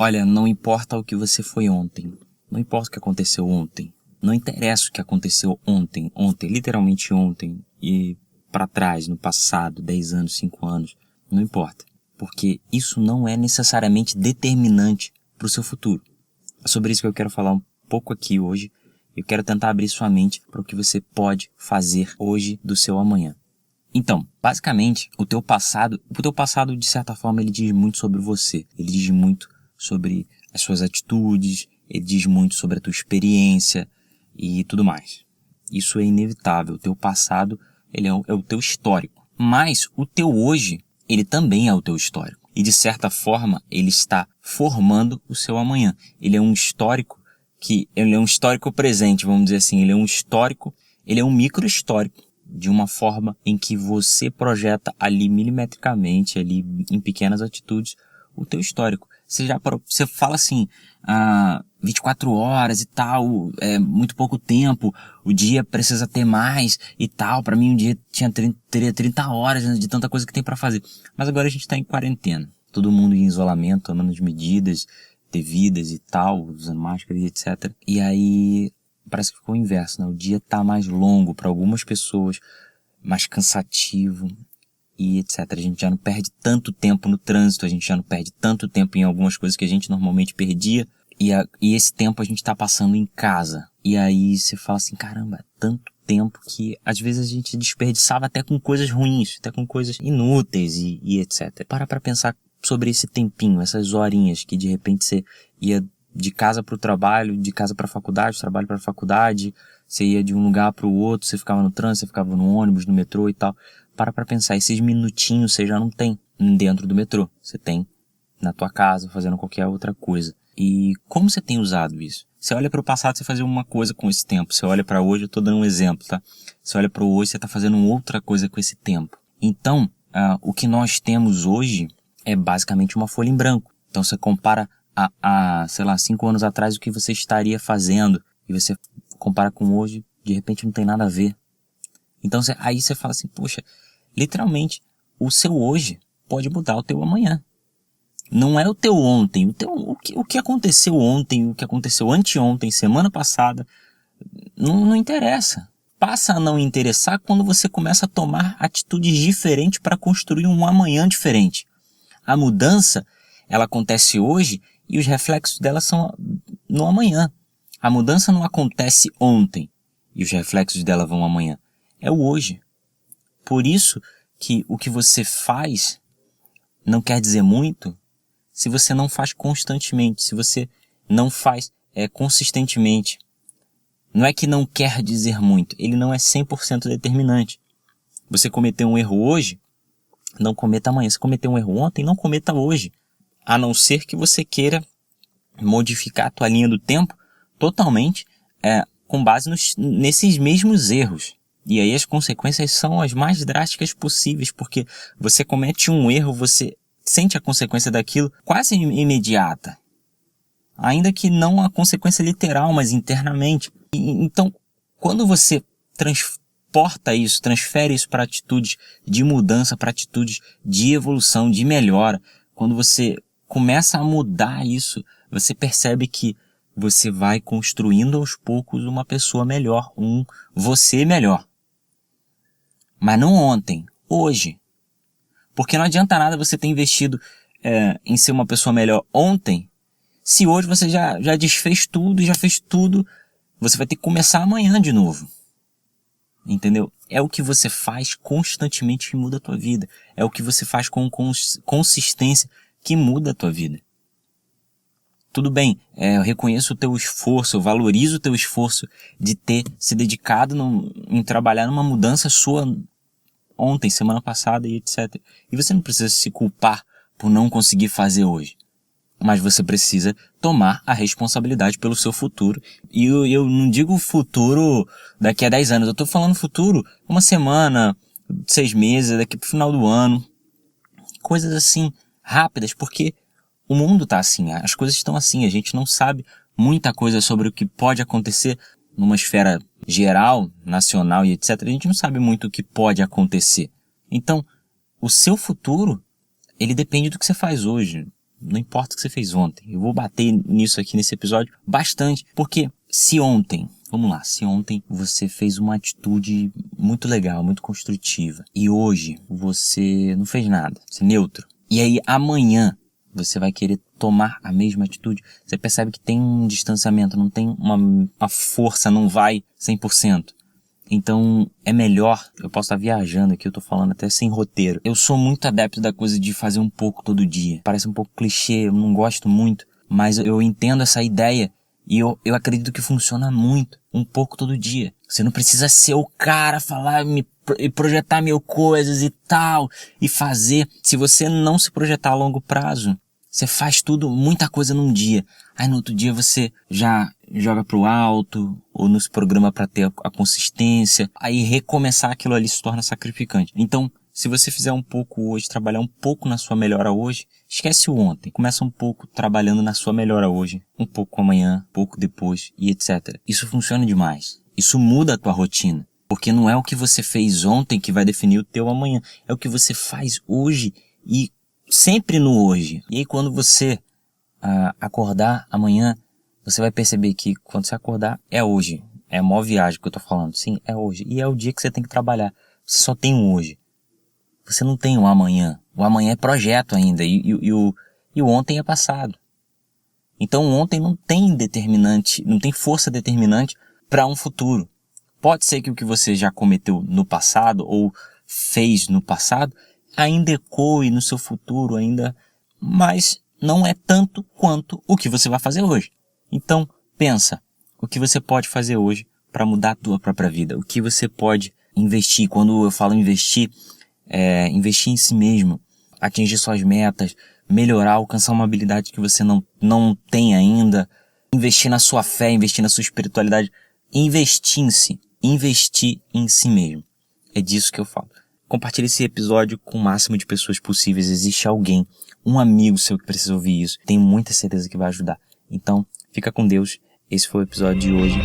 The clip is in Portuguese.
Olha, não importa o que você foi ontem. Não importa o que aconteceu ontem. Não interessa o que aconteceu ontem, literalmente ontem, e para trás, no passado, 10 anos, 5 anos. Não importa. Porque isso não é necessariamente determinante para o seu futuro. É sobre isso que eu quero falar um pouco aqui hoje. Eu quero tentar abrir sua mente para o que você pode fazer hoje do seu amanhã. Então, basicamente, o teu passado, de certa forma, ele diz muito sobre você. Ele diz muito sobre as suas atitudes, ele diz muito sobre a tua experiência e tudo mais. Isso é inevitável. O teu passado, ele é o teu histórico. Mas o teu hoje, ele também é o teu histórico. E, de certa forma, ele está formando o seu amanhã. Ele é um histórico presente, vamos dizer assim. Ele é um micro-histórico de uma forma em que você projeta ali milimetricamente, ali em pequenas atitudes, o teu histórico. Você fala assim, 24 horas e tal, é muito pouco tempo, o dia precisa ter mais e tal. Para mim um dia teria 30 horas de tanta coisa que tem para fazer. Mas agora a gente está em quarentena, todo mundo em isolamento, tomando as medidas devidas e tal, usando máscara e etc. E aí parece que ficou o inverso, né? O dia tá mais longo para algumas pessoas, mais cansativo e etc. A gente já não perde tanto tempo no trânsito, a gente já não perde tanto tempo em algumas coisas que a gente normalmente perdia. E esse tempo a gente tá passando em casa. E aí você fala assim, caramba, tanto tempo que às vezes a gente desperdiçava até com coisas ruins, até com coisas inúteis e etc. Para pensar sobre esse tempinho, essas horinhas que de repente você ia de casa para o trabalho, de casa para a faculdade, trabalho para a faculdade, você ia de um lugar para o outro, você ficava no trânsito, você ficava no ônibus, no metrô e tal. Para pensar, esses minutinhos você já não tem dentro do metrô, você tem na tua casa, fazendo qualquer outra coisa. E como você tem usado isso? Você olha para o passado, você fazia uma coisa com esse tempo. Você olha para hoje, eu estou dando um exemplo, tá? Você olha para o hoje, você está fazendo outra coisa com esse tempo. Então, o que nós temos hoje é basicamente uma folha em branco. Então você compara sei lá, 5 anos atrás o que você estaria fazendo e você compara com hoje, de repente não tem nada a ver. Então aí você fala assim, poxa, literalmente, o seu hoje pode mudar o teu amanhã. Não é o teu ontem, o que aconteceu ontem, o que aconteceu anteontem, semana passada, não interessa. Passa a não interessar quando você começa a tomar atitudes diferentes para construir um amanhã diferente. A mudança, ela acontece hoje e os reflexos dela são no amanhã. A mudança não acontece ontem e os reflexos dela vão amanhã. É o hoje. Por isso que o que você faz não quer dizer muito se você não faz constantemente, se você não faz consistentemente. Não é que não quer dizer muito, ele não é 100% determinante. Você cometeu um erro hoje, não cometa amanhã. Se cometeu um erro ontem, não cometa hoje. A não ser que você queira modificar a tua linha do tempo totalmente com base nesses mesmos erros. E aí as consequências são as mais drásticas possíveis, porque você comete um erro, você sente a consequência daquilo quase imediata. Ainda que não a consequência literal, mas internamente. Então, quando você transfere isso para atitudes de mudança, para atitudes de evolução, de melhora, quando você começa a mudar isso, você percebe que você vai construindo aos poucos uma pessoa melhor, um você melhor. Mas não ontem, hoje. Porque não adianta nada você ter investido em ser uma pessoa melhor ontem, se hoje você já desfez tudo e já fez tudo, você vai ter que começar amanhã de novo. Entendeu? É o que você faz constantemente que muda a tua vida. É o que você faz com consistência que muda a tua vida. Tudo bem, eu reconheço o teu esforço, eu valorizo o teu esforço de ter se dedicado em trabalhar numa mudança sua ontem, semana passada e etc. E você não precisa se culpar por não conseguir fazer hoje. Mas você precisa tomar a responsabilidade pelo seu futuro. E eu não digo futuro daqui a 10 anos, eu estou falando futuro uma semana, 6 meses, daqui pro final do ano. Coisas assim, rápidas, porque o mundo tá assim, as coisas estão assim, a gente não sabe muita coisa sobre o que pode acontecer numa esfera geral, nacional e etc. A gente não sabe muito o que pode acontecer. Então, o seu futuro, ele depende do que você faz hoje. Não importa o que você fez ontem. Eu vou bater nisso aqui nesse episódio bastante, porque se ontem você fez uma atitude muito legal, muito construtiva, e hoje você não fez nada, você é neutro, e aí amanhã você vai querer tomar a mesma atitude, você percebe que tem um distanciamento, não tem uma força, não vai 100%. Então é melhor, eu posso estar viajando aqui, eu tô falando até sem roteiro. Eu sou muito adepto da coisa de fazer um pouco todo dia. Parece um pouco clichê, eu não gosto muito, mas eu entendo essa ideia e eu acredito que funciona muito, um pouco todo dia. Você não precisa ser o cara, falar, e projetar mil coisas e tal, e fazer. Se você não se projetar a longo prazo, você faz muita coisa num dia. Aí no outro dia você já joga pro alto, ou nos programa para ter a consistência. Aí recomeçar aquilo ali se torna sacrificante. Então, se você fizer um pouco hoje, trabalhar um pouco na sua melhora hoje, esquece o ontem. Começa um pouco trabalhando na sua melhora hoje, um pouco amanhã, um pouco depois e etc. Isso funciona demais. Isso muda a tua rotina. Porque não é o que você fez ontem que vai definir o teu amanhã. É o que você faz hoje e sempre no hoje. E aí quando você acordar amanhã, você vai perceber que quando você acordar é hoje. É a maior viagem que eu tô falando. Sim, é hoje. E é o dia que você tem que trabalhar. Você só tem o hoje. Você não tem o amanhã. O amanhã é projeto ainda. E o ontem é passado. Então o ontem não tem determinante, não tem força determinante para um futuro. Pode ser que o que você já cometeu no passado ou fez no passado ainda ecoe no seu futuro ainda, mas não é tanto quanto o que você vai fazer hoje. Então, pensa, o que você pode fazer hoje para mudar a tua própria vida? O que você pode investir? Quando eu falo investir, investir em si mesmo, atingir suas metas, melhorar, alcançar uma habilidade que você não tem ainda, investir na sua fé, investir na sua espiritualidade, investir em si mesmo. É disso que eu falo. Compartilhe esse episódio com o máximo de pessoas possíveis. Existe alguém, um amigo seu que precisa ouvir isso. Tenho muita certeza que vai ajudar. Então, fica com Deus. Esse foi o episódio de hoje.